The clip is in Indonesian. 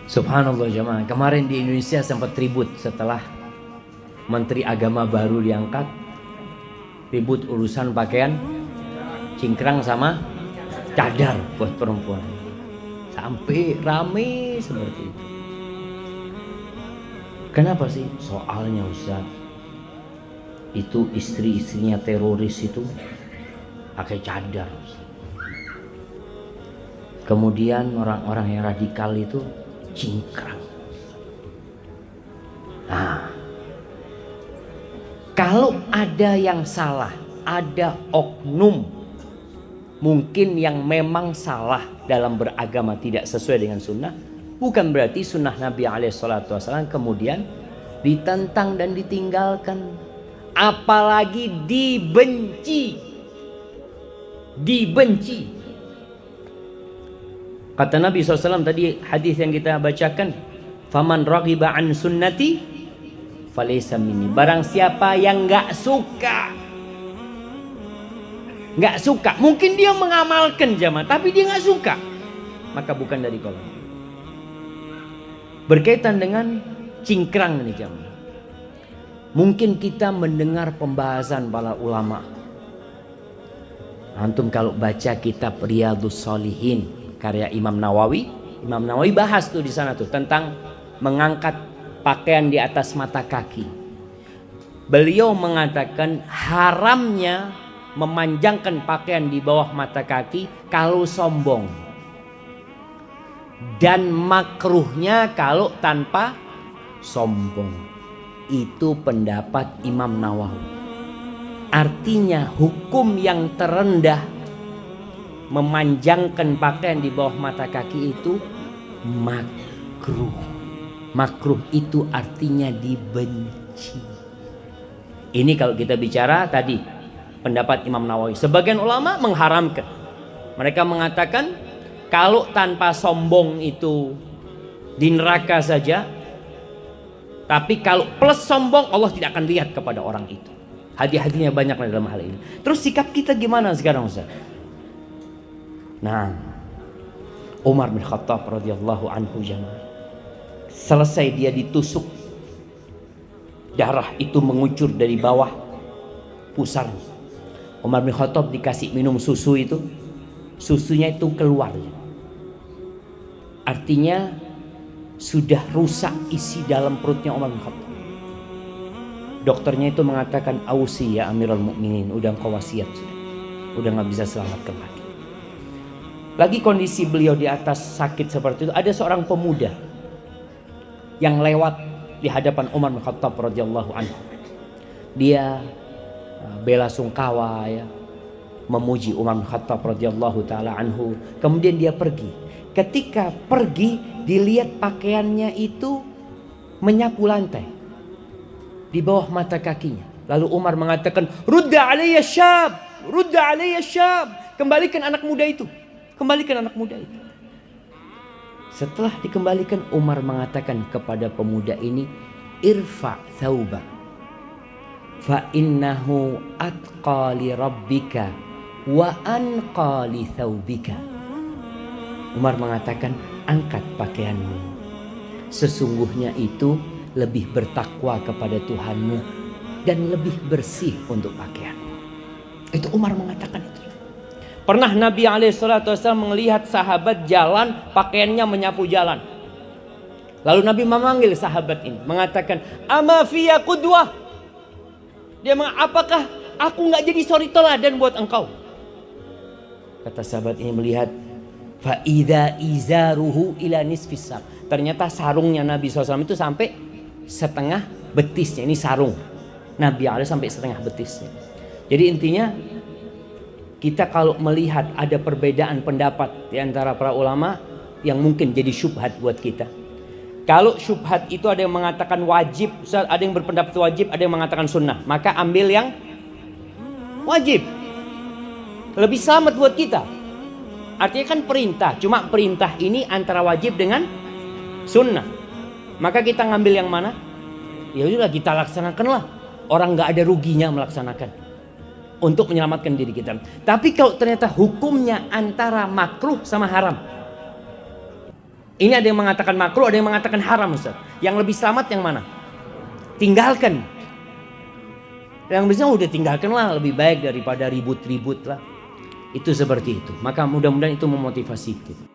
Subhanallah jemaah, kemarin di Indonesia sempat ribut setelah Menteri Agama baru diangkat. Ribut urusan pakaian cingkrang sama cadar buat perempuan. Sampai rame seperti itu. Kenapa sih? Soalnya Ustaz, itu istri-istrinya teroris itu pakai cadar Ustaz. Kemudian orang-orang yang radikal itu cingkrang. Nah, kalau ada yang salah, ada oknum mungkin yang memang salah dalam beragama tidak sesuai dengan sunnah, bukan berarti sunnah Nabi SAW kemudian ditentang dan ditinggalkan, apalagi dibenci. Kata Nabi SAW tadi hadis yang kita bacakan, faman raghiba an sunnati falaysa minni. Barang siapa yang nggak suka, mungkin dia mengamalkan jamaah tapi dia nggak suka, maka bukan dari golongan. Berkaitan dengan cingkrang ini jamaah, mungkin kita mendengar pembahasan para ulama. Antum kalau baca kitab Riyadhus Shalihin karya Imam Nawawi bahas tuh di sana tuh tentang mengangkat pakaian di atas mata kaki. Beliau mengatakan haramnya memanjangkan pakaian di bawah mata kaki kalau sombong, dan makruhnya kalau tanpa sombong. Itu pendapat Imam Nawawi. Artinya hukum yang terendah memanjangkan pakaian di bawah mata kaki itu makruh. Makruh itu artinya dibenci. Ini kalau kita bicara tadi pendapat Imam Nawawi. Sebagian ulama mengharamkan. Mereka mengatakan kalau tanpa sombong itu di neraka saja, tapi kalau plus sombong Allah tidak akan lihat kepada orang itu. Hati-hatinya banyak dalam hal ini. Terus sikap kita gimana sekarang Ustaz? Nah, Umar bin Khattab radhiyallahu anhu jamaah, selesai dia ditusuk, darah itu mengucur dari bawah pusarnya. Umar bin Khattab dikasih minum susu itu, susunya itu keluar. Artinya sudah rusak isi dalam perutnya Umar bin Khattab. Dokternya itu mengatakan, ausi ya Amirul Mukminin, udah engkau wasiat, udah nggak bisa selamatkan lagi. Lagi kondisi beliau di atas sakit seperti itu, ada seorang pemuda yang lewat di hadapan Umar bin Khattab radhiyallahu anhu. Dia bela sungkawa ya, memuji Umar bin Khattab radhiyallahu taala anhu. Kemudian dia pergi. Ketika pergi, dilihat pakaiannya itu menyapu lantai di bawah mata kakinya. Lalu Umar mengatakan, "Rudda alayya syab, rudda alayya syab." Kembalikan anak muda itu. Kembalikan anak muda itu. Setelah dikembalikan, Umar mengatakan kepada pemuda ini, irfa thawba fa innahu atqa li rabbika wa anqa li thawbika. Umar mengatakan, angkat pakaianmu, sesungguhnya itu lebih bertakwa kepada Tuhanmu dan lebih bersih untuk pakaian. Itu Umar mengatakan itu. Pernah Nabi SAW melihat sahabat jalan, pakaiannya menyapu jalan. Lalu Nabi memanggil sahabat ini, mengatakan, ama fiyya qudwah. Dia mengatakan, apakah aku nggak jadi suri teladan buat engkau? Kata sahabat ini melihat, fa idza izaruhu ila nisfis saq. Ternyata sarungnya Nabi SAW itu sampai setengah betisnya. Ini sarung Nabi SAW sampai setengah betisnya. Jadi intinya, kita kalau melihat ada perbedaan pendapat di antara para ulama yang mungkin jadi syubhat buat kita. Kalau syubhat itu ada yang mengatakan wajib, ada yang berpendapat wajib, ada yang mengatakan sunnah, maka ambil yang wajib. Lebih selamat buat kita. Artinya kan perintah, cuma perintah ini antara wajib dengan sunnah. Maka kita ngambil yang mana? Ya udah kita laksanakanlah. Orang nggak ada ruginya melaksanakan untuk menyelamatkan diri kita. Tapi kalau ternyata hukumnya antara makruh sama haram, Ini ada yang mengatakan makruh, ada yang mengatakan haram Ustaz. Yang lebih selamat yang mana? Tinggalkan. Yang biasanya udah tinggalkan lah, lebih baik daripada ribut-ribut lah. Itu seperti itu. Maka mudah-mudahan itu memotivasi kita.